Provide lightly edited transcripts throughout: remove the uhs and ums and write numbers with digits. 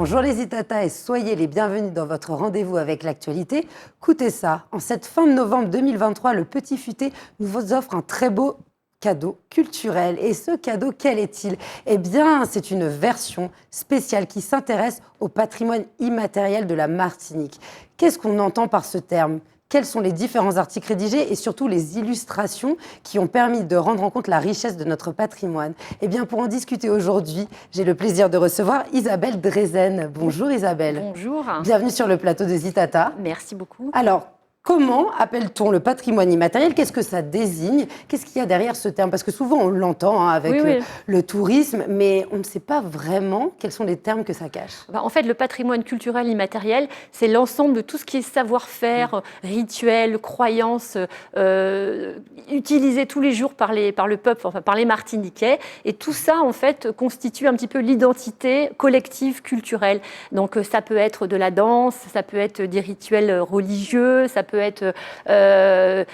Bonjour les Itata et soyez les bienvenus dans votre rendez-vous avec l'actualité. Écoutez ça, en cette fin de novembre 2023, le Petit Futé nous offre un très beau cadeau culturel. Et ce cadeau, quel est-il? Eh bien, c'est une version spéciale qui s'intéresse au patrimoine immatériel de la Martinique. Qu'est-ce qu'on entend par ce terme? Quels sont les différents articles rédigés et surtout les illustrations qui ont permis de rendre en compte la richesse de notre patrimoine? Eh bien, pour en discuter aujourd'hui, j'ai le plaisir de recevoir Isabelle Drezen. Bonjour Isabelle. Bonjour. Bienvenue sur le plateau de Zitata. Merci beaucoup. Alors, comment appelle-t-on le patrimoine immatériel? Qu'est-ce que ça désigne? Qu'est-ce qu'il y a derrière ce terme? Parce que souvent, on l'entend avec le tourisme, mais on ne sait pas vraiment quels sont les termes que ça cache. En fait, le patrimoine culturel immatériel, c'est l'ensemble de tout ce qui est savoir-faire, rituels, croyances, utilisés tous les jours par le peuple, enfin par les Martiniquais. Et tout ça, en fait, constitue un petit peu l'identité collective culturelle. Donc, ça peut être de la danse, ça peut être des rituels religieux, ça peut être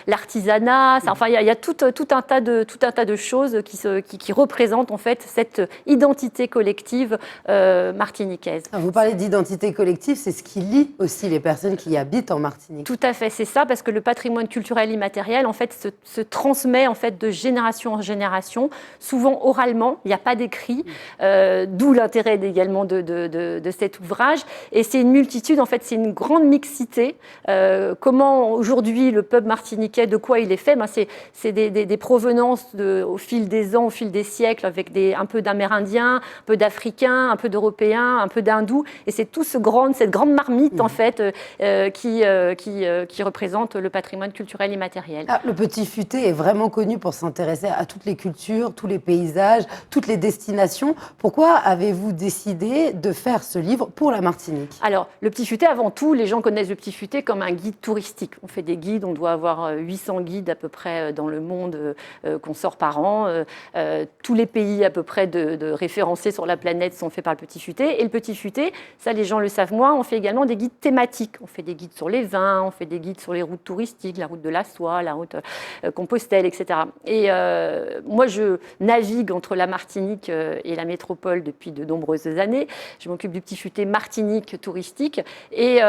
l'artisanat. Enfin, il y a tout un tas de choses qui représentent en fait cette identité collective martiniquaise. Alors, vous parlez d'identité collective, c'est ce qui lie aussi les personnes qui habitent en Martinique. Tout à fait, c'est ça, parce que le patrimoine culturel immatériel en fait se transmet en fait de génération en génération, souvent oralement. Il n'y a pas d'écrit, d'où l'intérêt également de cet ouvrage. Et c'est une multitude, en fait, c'est une grande mixité. Comment aujourd'hui le peuple martiniquais, de quoi il est fait? C'est des provenances au fil des ans, au fil des siècles, avec un peu d'Amérindiens, un peu d'Africains, un peu d'Européens, un peu d'Hindous. Et c'est tout cette grande marmite en fait qui représente le patrimoine culturel immatériel. Ah, le Petit Futé est vraiment connu pour s'intéresser à toutes les cultures, tous les paysages, toutes les destinations. Pourquoi avez-vous décidé de faire ce livre pour la Martinique? Alors, le Petit Futé, avant tout, les gens connaissent le Petit Futé comme un guide touristique. On fait des guides, on doit avoir 800 guides à peu près dans le monde qu'on sort par an. Tous les pays à peu près de référencés sur la planète sont faits par le Petit Futé. Et le Petit Futé, ça les gens le savent moins, on fait également des guides thématiques. On fait des guides sur les vins, on fait des guides sur les routes touristiques, la route de la soie, la route Compostelle, etc. Et moi, je navigue entre la Martinique et la métropole depuis de nombreuses années. Je m'occupe du Petit Futé Martinique touristique et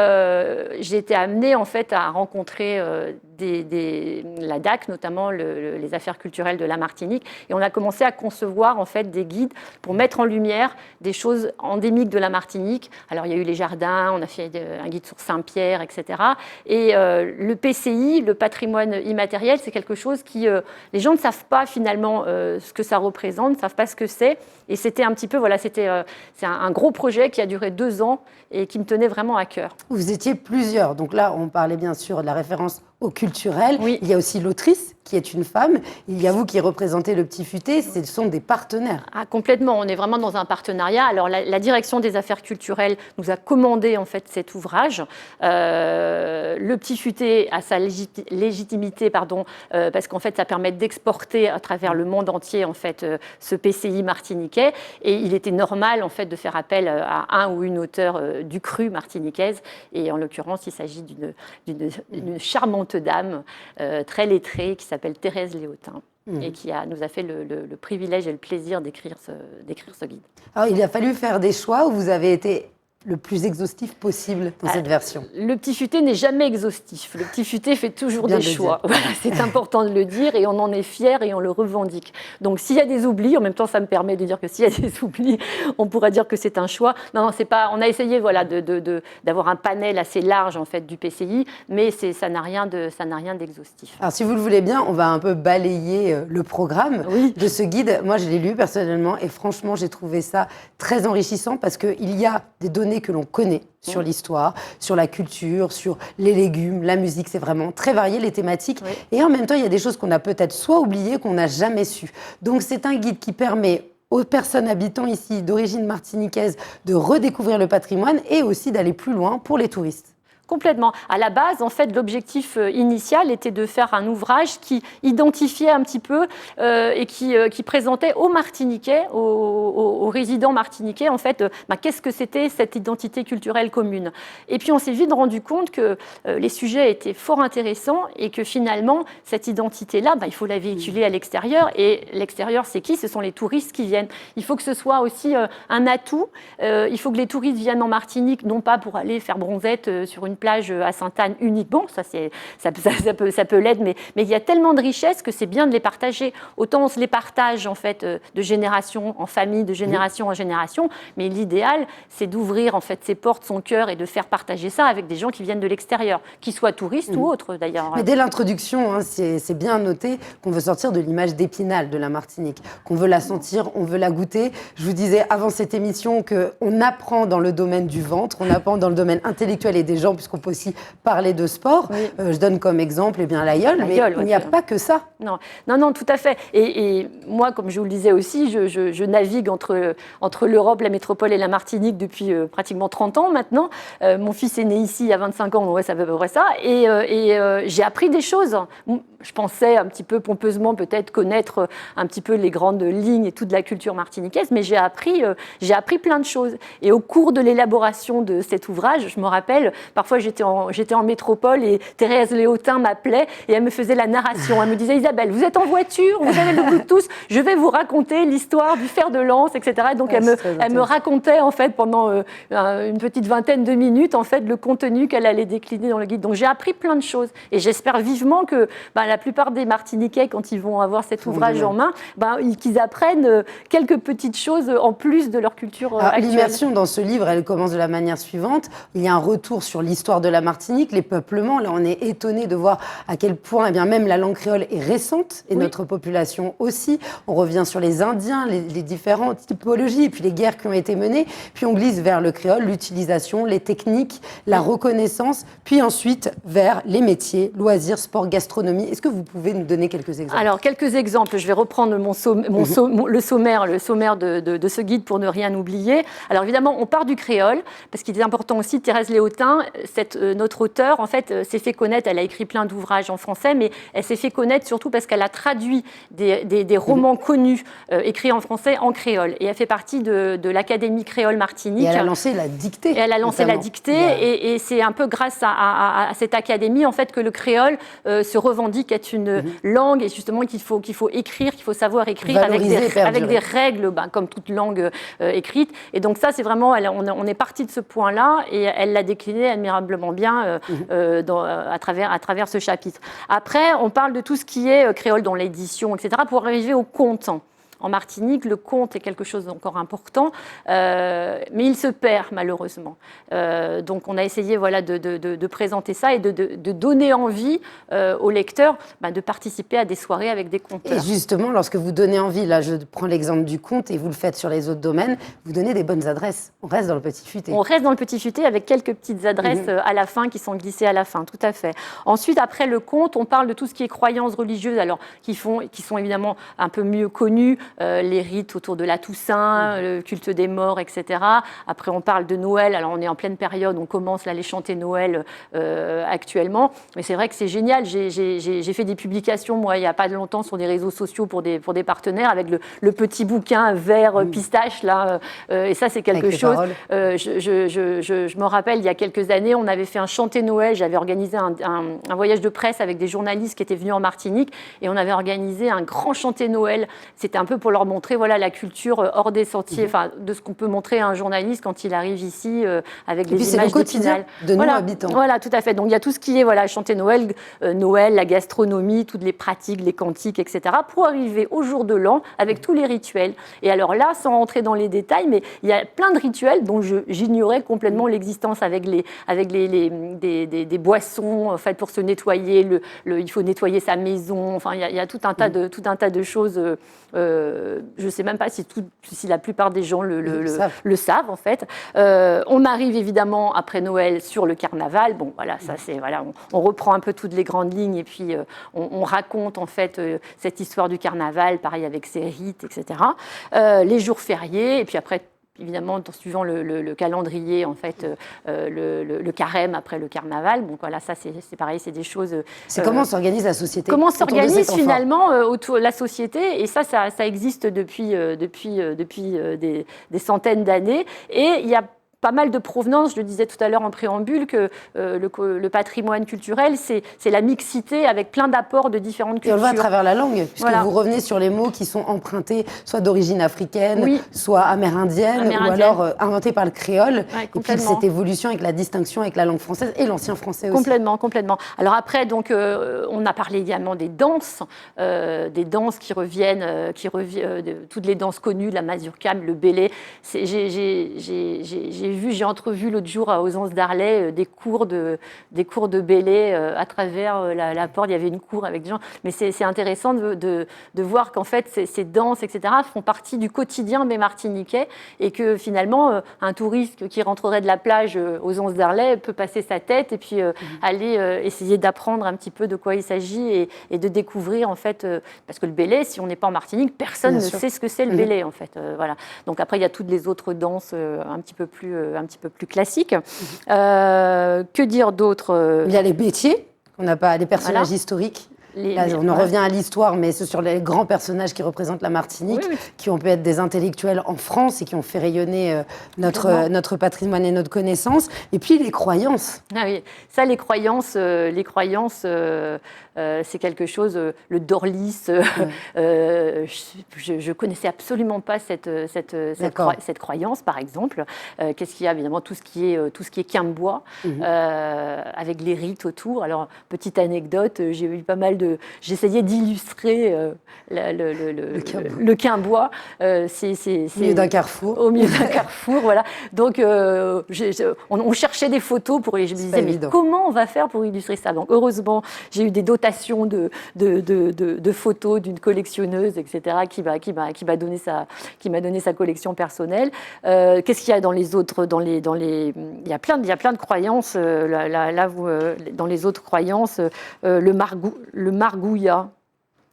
j'ai été amenée en fait à rencontrer la DAC, notamment les affaires culturelles de la Martinique, et on a commencé à concevoir en fait des guides pour mettre en lumière des choses endémiques de la Martinique. Alors il y a eu les jardins, on a fait un guide sur Saint-Pierre, etc. Et le PCI, le patrimoine immatériel, c'est quelque chose qui les gens ne savent pas finalement ce que ça représente, ne savent pas ce que c'est. Et c'était un petit peu, voilà, c'est un gros projet qui a duré 2 ans et qui me tenait vraiment à cœur. Vous étiez plusieurs, donc là on parlait bien sûr de la référence au culturel. Oui. Il y a aussi l'autrice qui est une femme. Il y a vous qui représentez le Petit Futé, ce sont des partenaires. Ah, complètement, on est vraiment dans un partenariat. Alors la direction des affaires culturelles nous a commandé en fait cet ouvrage. Le Petit Futé a sa légitimité, parce qu'en fait ça permet d'exporter à travers le monde entier en fait ce PCI martiniquais, et il était normal en fait de faire appel à un ou une auteure du cru martiniquaise, et en l'occurrence il s'agit d'une charmante dame très lettrée qui s'appelle Thérèse Léotin. Et qui nous a fait le privilège et le plaisir d'écrire ce guide. Alors, il a fallu faire des choix où vous avez été le plus exhaustif possible dans cette version. Le Petit Futé n'est jamais exhaustif. Le Petit Futé fait toujours des choix. Voilà, c'est important de le dire, et on en est fiers et on le revendique. Donc s'il y a des oublis, en même temps ça me permet de dire que s'il y a des oublis, on pourra dire que c'est un choix. Non, c'est pas. On a essayé d'avoir un panel assez large en fait du PCI, mais ça n'a rien d'exhaustif. Alors si vous le voulez bien, on va un peu balayer le programme de ce guide. Moi je l'ai lu personnellement et franchement j'ai trouvé ça très enrichissant parce qu'il y a des données que l'on connaît sur l'histoire, sur la culture, sur les légumes, la musique. C'est vraiment très varié, les thématiques. Oui. Et en même temps, il y a des choses qu'on a peut-être soit oubliées, qu'on n'a jamais su. Donc, c'est un guide qui permet aux personnes habitant ici, d'origine martiniquaise, de redécouvrir le patrimoine et aussi d'aller plus loin pour les touristes. Complètement. À la base, en fait, l'objectif initial était de faire un ouvrage qui identifiait un petit peu et qui présentait aux Martiniquais, aux résidents martiniquais, en fait, qu'est-ce que c'était cette identité culturelle commune. Et puis, on s'est vite rendu compte que les sujets étaient fort intéressants et que finalement, cette identité-là, il faut la véhiculer à l'extérieur. Et l'extérieur, c'est qui ? Ce sont les touristes qui viennent. Il faut que ce soit aussi un atout. Il faut que les touristes viennent en Martinique, non pas pour aller faire bronzette sur une plage à Sainte-Anne uniquement, ça peut l'être, mais il y a tellement de richesses que c'est bien de les partager. Autant on se les partage en fait de génération en famille, de génération en génération, mais l'idéal c'est d'ouvrir en fait ses portes, son cœur et de faire partager ça avec des gens qui viennent de l'extérieur, qu'ils soient touristes ou autres d'ailleurs. Mais dès l'introduction, c'est bien noté qu'on veut sortir de l'image d'Épinal de la Martinique, qu'on veut la sentir, on veut la goûter. Je vous disais avant cette émission qu'on apprend dans le domaine du ventre, on apprend dans le domaine intellectuel et des gens, puisqu'on peut aussi parler de sport. Oui. Je donne comme exemple l'aïeul, mais il n'y a pas que ça. Non, tout à fait. Et moi, comme je vous le disais aussi, je navigue entre l'Europe, la métropole et la Martinique depuis pratiquement 30 ans maintenant. Mon fils est né ici il y a 25 ans, ouais, ça fait à peu près ça. Et j'ai appris des choses. Je pensais un petit peu pompeusement peut-être connaître un petit peu les grandes lignes et toute la culture martiniquaise, mais j'ai appris plein de choses. Et au cours de l'élaboration de cet ouvrage, je me rappelle, parfois j'étais en métropole et Thérèse Léotin m'appelait et elle me faisait la narration. Elle me disait « Isabelle, vous êtes en voiture, vous avez le Bluetooth, je vais vous raconter l'histoire du fer de lance, etc. » Donc elle me racontait en fait pendant une petite vingtaine de minutes en fait le contenu qu'elle allait décliner dans le guide. Donc j'ai appris plein de choses et j'espère vivement que la plupart des Martiniquais, quand ils vont avoir cet ouvrage en main, qu'ils apprennent quelques petites choses en plus de leur culture actuelle. L'immersion dans ce livre, elle commence de la manière suivante. Il y a un retour sur l'histoire de la Martinique, les peuplements. Là, on est étonné de voir à quel point, même la langue créole est récente et notre population aussi. On revient sur les Indiens, les différentes typologies et puis les guerres qui ont été menées. Puis on glisse vers le créole, l'utilisation, les techniques, la reconnaissance. Puis ensuite vers les métiers, loisirs, sport, gastronomie. Est-ce que vous pouvez nous donner quelques exemples ? Alors, quelques exemples. Je vais reprendre le sommaire de ce guide pour ne rien oublier. Alors, évidemment, on part du créole, parce qu'il est important aussi, Thérèse Léotin, notre auteure, en fait, s'est fait connaître, elle a écrit plein d'ouvrages en français, mais elle s'est fait connaître surtout parce qu'elle a traduit des romans connus écrits en français en créole. Et elle fait partie de l'Académie créole Martinique. Et elle a lancé la dictée. Et elle a lancé la dictée, et c'est un peu grâce à cette académie, en fait, que le créole se revendique être une langue, et justement qu'il faut écrire, qu'il faut savoir écrire avec des règles, comme toute langue écrite. Et donc ça, c'est vraiment, on est parti de ce point-là, et elle l'a décliné admirablement bien à travers ce chapitre. Après, on parle de tout ce qui est créole dans l'édition, etc., pour arriver au conte. En Martinique, le conte est quelque chose d'encore important, mais il se perd malheureusement. Donc on a essayé de présenter ça et de donner envie aux lecteurs de participer à des soirées avec des conteurs. Et justement, lorsque vous donnez envie, là je prends l'exemple du conte et vous le faites sur les autres domaines, vous donnez des bonnes adresses. On reste dans le Petit Futé. On reste dans le Petit Futé avec quelques petites adresses à la fin qui sont glissées à la fin, tout à fait. Ensuite, après le conte, on parle de tout ce qui est croyances religieuses, alors qui sont évidemment un peu mieux connues. Les rites autour de la Toussaint, le culte des morts, etc. Après, on parle de Noël. Alors, on est en pleine période, on commence là les chanter Noël actuellement. Mais c'est vrai que c'est génial. J'ai fait des publications, moi, il n'y a pas longtemps, sur des réseaux sociaux pour des partenaires, avec le petit bouquin vert pistache, là. Et ça, c'est quelque chose. Je me rappelle, il y a quelques années, on avait fait un chanter Noël. J'avais organisé un voyage de presse avec des journalistes qui étaient venus en Martinique. Et on avait organisé un grand chanter Noël. C'était un peu pour leur montrer la culture hors des sentiers, de ce qu'on peut montrer à un journaliste quand il arrive ici avec les images quotidien de nos habitants. Voilà, tout à fait. Donc il y a tout ce qui est chanter Noël, la gastronomie, toutes les pratiques, les cantiques, etc. pour arriver au jour de l'an avec tous les rituels. Et alors là, sans rentrer dans les détails, mais il y a plein de rituels dont j'ignorais complètement l'existence avec des boissons en fait pour se nettoyer. Il faut nettoyer sa maison. Enfin, il y a tout un tas de choses. Je ne sais même pas si la plupart des gens le savent, en fait. On arrive évidemment après Noël sur le carnaval. Bon, voilà, ça c'est on reprend un peu toutes les grandes lignes et puis on raconte en fait cette histoire du carnaval, pareil avec ses rites, etc. Les jours fériés et puis après évidemment, suivant le calendrier, en fait, le carême après le carnaval. Donc voilà, ça c'est pareil, c'est des choses. C'est comment s'organise la société? Comment s'organise finalement autour la société? Et ça existe depuis des centaines d'années. Et il y a pas mal de provenance, je le disais tout à l'heure en préambule, que le patrimoine culturel, c'est la mixité avec plein d'apports de différentes cultures. Et on le voit à travers la langue, puisque voilà. vous revenez sur les mots qui sont empruntés, soit d'origine africaine, soit amérindienne, ou alors inventés par le créole. Et puis cette évolution avec la distinction avec la langue française et l'ancien français aussi. Complètement. Alors après, donc, on a parlé également des danses qui reviennent, toutes les danses connues, la mazurka, le bélé. J'ai entrevu l'autre jour aux Anses d'Arlet des cours de bélé à travers la porte. Il y avait une cour avec des gens. Mais c'est intéressant de voir qu'en fait, ces danses, etc., font partie du quotidien des Martiniquais et que finalement, un touriste qui rentrerait de la plage aux Anses d'Arlet peut passer sa tête et puis aller essayer d'apprendre un petit peu de quoi il s'agit et de découvrir, en fait, parce que le bélé, si on n'est pas en Martinique, personne ne sait ce que c'est le bélé, en fait. Voilà. Donc après, il y a toutes les autres danses un petit peu plus classique. Que dire d'autre? Il y a les métiers, on n'a pas les personnages historiques. Là, on en revient à l'histoire, mais c'est sur les grands personnages qui représentent la Martinique, qui ont pu être des intellectuels en France et qui ont fait rayonner notre patrimoine et notre connaissance. Et puis les croyances. Ah oui, ça, les croyances, c'est quelque chose. Le Dorlis, je connaissais absolument pas cette croyance, par exemple. Qu'est-ce qu'il y a? Évidemment, tout ce qui est quimbois, avec les rites autour. Alors, petite anecdote, j'ai eu pas mal j'essayais d'illustrer le quimbois. Au milieu d'un carrefour. Au milieu d'un carrefour, voilà. Donc, on cherchait des photos je me disais, mais comment on va faire pour illustrer ça? Donc, heureusement, j'ai eu des dotations de photos d'une collectionneuse, etc., qui m'a donné sa collection personnelle. Qu'est-ce qu'il y a dans les autres? Il y a plein de croyances. Dans les autres croyances, le margouillat.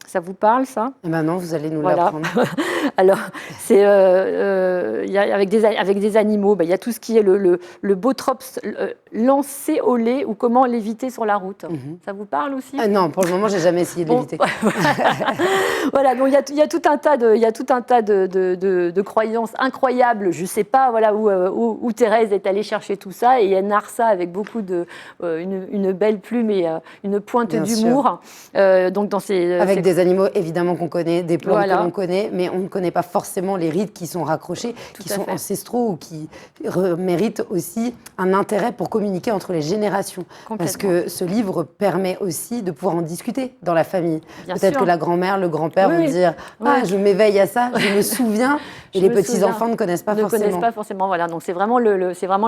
Ça vous parle, ça? Eh ben non, vous allez nous l'apprendre. Alors, c'est avec des animaux. Il y a tout ce qui est le botrops lancé au lait ou comment l'éviter sur la route. Ça vous parle aussi? Non, pour le moment, j'ai jamais essayé de l'éviter. Voilà, donc il y a tout un tas de croyances incroyables. Je sais pas, voilà où Thérèse est allée chercher tout ça, et elle narre ça avec beaucoup une belle plume et une pointe d'humour. Donc avec des animaux évidemment qu'on connaît, des plantes que l'on connaît, mais on ne connaît pas forcément les rites qui sont raccrochés, qui sont ancestraux ou qui méritent aussi un intérêt pour communiquer entre les générations. Parce que ce livre permet aussi de pouvoir en discuter dans la famille. Peut-être que la grand-mère, le grand-père vont dire « Ah, je m'éveille à ça, je me souviens ». Et les petits-enfants ne connaissent pas forcément. Voilà. Donc c'est vraiment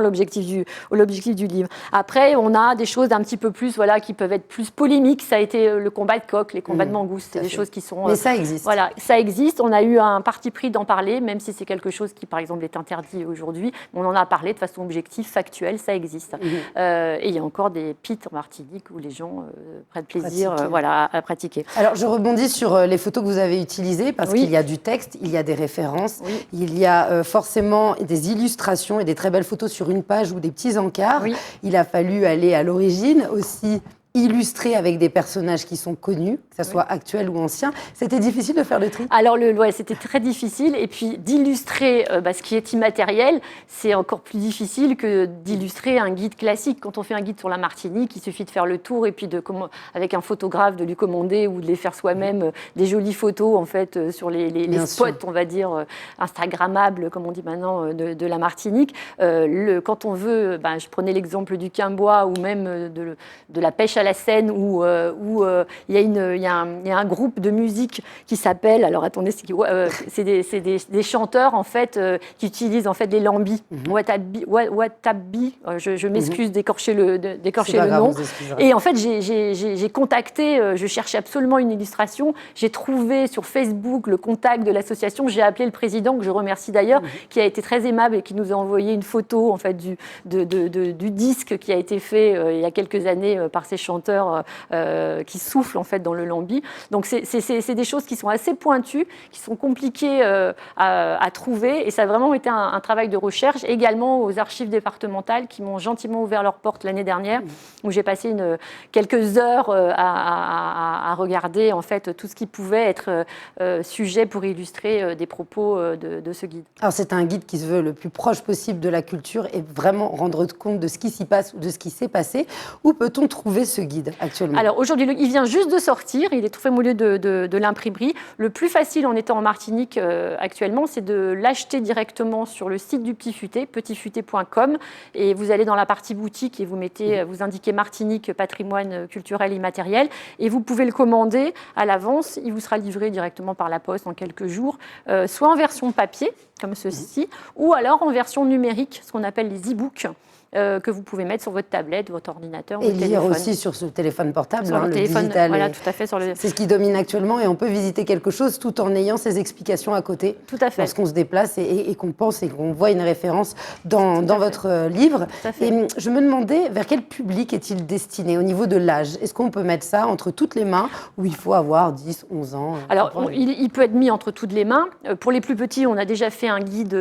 l'objectif du livre. Après, on a des choses un petit peu plus, qui peuvent être plus polémiques. Ça a été le combat de coq, les combats de mangoustes. C'est des choses qui sont... Mais ça existe. Voilà, ça existe. On a eu un parti pris d'en parler, même si c'est quelque chose qui, par exemple, est interdit aujourd'hui. On en a parlé de façon objective, factuelle, ça existe. Et il y a encore des pits en Martinique où les gens prennent plaisir à pratiquer. Alors, je rebondis sur les photos que vous avez utilisées, parce qu'il y a du texte, il y a des références, il y a forcément des illustrations et des très belles photos sur une page ou des petits encarts. Il a fallu aller à l'origine aussi, illustré avec des personnages qui sont connus, que ce soit actuels ou anciens. C'était difficile de faire le tri? Alors, c'était très difficile. Et puis, d'illustrer ce qui est immatériel, c'est encore plus difficile que d'illustrer un guide classique. Quand on fait un guide sur la Martinique, il suffit de faire le tour et puis, avec un photographe, de lui commander ou de les faire soi-même des jolies photos, en fait, sur les spots, on va dire, instagrammables, comme on dit maintenant, de la Martinique. Quand on veut, je prenais l'exemple du quimbois ou même de la pêche à la Seine où il y a un groupe de musique qui s'appelle, alors attendez, c'est des chanteurs en fait qui utilisent en fait les lambis, Watabi, je m'excuse d'écorcher le nom. Et en fait j'ai contacté, je cherchais absolument une illustration, j'ai trouvé sur Facebook le contact de l'association, j'ai appelé le président que je remercie d'ailleurs, qui a été très aimable et qui nous a envoyé une photo en fait du disque qui a été fait il y a quelques années par ces chanteurs. chanteur qui souffle en fait dans le lambi. Donc c'est des choses qui sont assez pointues, qui sont compliquées à trouver, et ça a vraiment été un travail de recherche, également aux archives départementales qui m'ont gentiment ouvert leurs portes l'année dernière, où j'ai passé quelques heures à regarder en fait tout ce qui pouvait être sujet pour illustrer des propos de ce guide. Alors c'est un guide qui se veut le plus proche possible de la culture et vraiment rendre compte de ce qui s'y passe ou de ce qui s'est passé. Où peut-on trouver ce guide actuellement? Alors aujourd'hui, il vient juste de sortir, il est trouvé au lieu de l'imprimerie. Le plus facile en étant en Martinique actuellement, c'est de l'acheter directement sur le site du Petit Futé, petitfuté.com, et vous allez dans la partie boutique et vous indiquez Martinique, patrimoine culturel immatériel, et vous pouvez le commander à l'avance. Il vous sera livré directement par la poste en quelques jours, soit en version papier, comme ceci, ou alors en version numérique, ce qu'on appelle les e-books, que vous pouvez mettre sur votre tablette, votre ordinateur ou et votre téléphone. Lire aussi sur ce téléphone portable, sur le téléphone, digital. Voilà, tout à fait. C'est ce qui domine actuellement et on peut visiter quelque chose tout en ayant ces explications à côté. Tout à fait. Lorsqu'on se déplace et qu'on pense et qu'on voit une référence dans votre livre. Tout à fait. Et je me demandais vers quel public est-il destiné au niveau de l'âge? Est-ce qu'on peut mettre ça entre toutes les mains ou il faut avoir 10, 11 ans? Alors, il peut être mis entre toutes les mains. Pour les plus petits, on a déjà fait un guide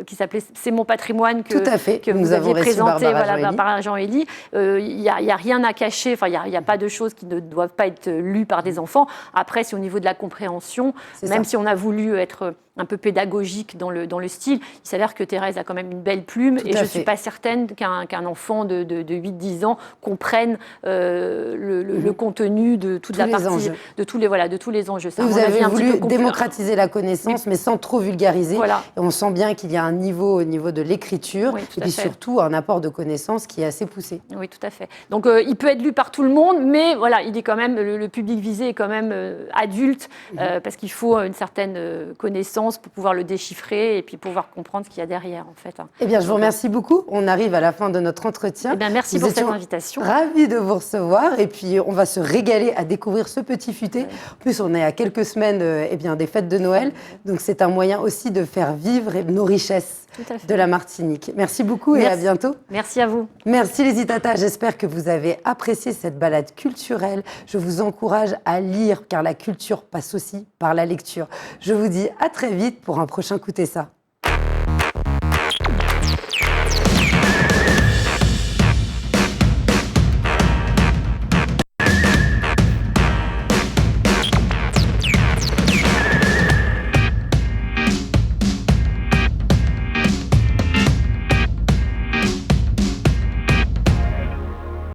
qui s'appelait « C'est mon patrimoine » tout à fait. que vous aviez présenté par Jean-Élie. Il n'y a rien à cacher, enfin, il n'y a pas de choses qui ne doivent pas être lues par des enfants. Après, c'est au niveau de la compréhension, même si on a voulu être un peu pédagogique dans le style, il s'avère que Thérèse a quand même une belle plume et je ne suis pas certaine qu'un enfant de 8-10 ans comprenne le contenu de toute la partie, de tous les enjeux. Ça, vous avez voulu démocratiser la connaissance, mais sans trop vulgariser. Voilà. Et on sent bien qu'il y a un niveau au niveau de l'écriture et puis surtout un apport de connaissances qui est assez poussé. Oui, tout à fait. Donc il peut être lu par tout le monde, mais voilà, il est quand même, le public visé est quand même adulte, parce qu'il faut une certaine connaissance pour pouvoir le déchiffrer et puis pouvoir comprendre ce qu'il y a derrière, en fait. Eh bien, je vous remercie beaucoup. On arrive à la fin de notre entretien. Eh bien, merci pour cette invitation. Ravis de vous recevoir. Et puis, on va se régaler à découvrir ce Petit Futé. En plus, on est à quelques semaines des fêtes de Noël. Donc, c'est un moyen aussi de faire vivre nos richesses de la Martinique. Merci beaucoup et à bientôt. Merci à vous. Merci les Itata. J'espère que vous avez apprécié cette balade culturelle. Je vous encourage à lire car la culture passe aussi par la lecture. Je vous dis à très vite pour un prochain Écoutez ça.